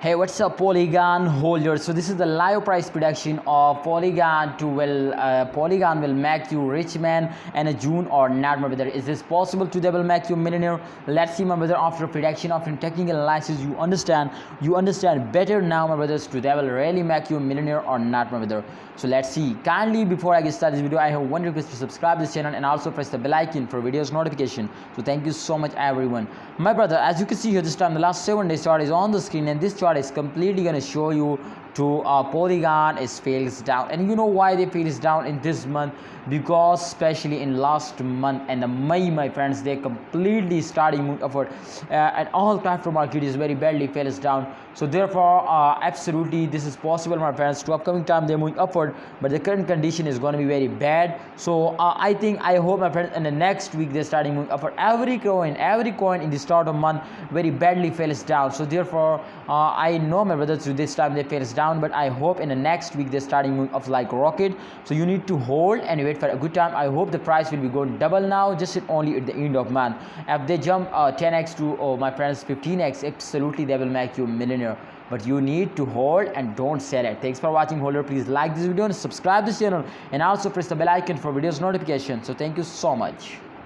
Hey, what's up, Polygon holders? So this is the live price prediction of Polygon Polygon will make you rich man in June or not, my brother. Is this possible to double make you millionaire? Let's see, my brother. After prediction, after technical analysis, you understand better now, my brothers, to double really make you millionaire or not, my brother. So let's see. Kindly, before I get started this video, I have one request to subscribe this channel and also press the bell icon for videos notification. So thank you so much, everyone. My brother, as you can see here, this time the last 7 days chart is on the screen, and this chart is completely going to show you to Polygon is fails down. And you know why they fails down in this month? Because especially in last month and the May, my friends, they completely starting moving upward, and all crypto market is very badly fails down. So therefore absolutely this is possible, my friends, to upcoming time they're moving upward, but the current condition is going to be very bad. So I hope, my friends, in the next week they're starting moving upward. Every coin in the start of month very badly fails down. So therefore I know, my brothers, to this time they fails down, but I hope in the next week they're starting moving up like rocket. So you need to hold and wait for a good time. I hope the price will be going double now, just only at the end of month. If they jump 10x to my friends 15x, absolutely they will make you a millionaire. But you need to hold and don't sell it. Thanks for watching, holder. Please like this video and subscribe this channel, and also press the bell icon for videos notification. So thank you so much.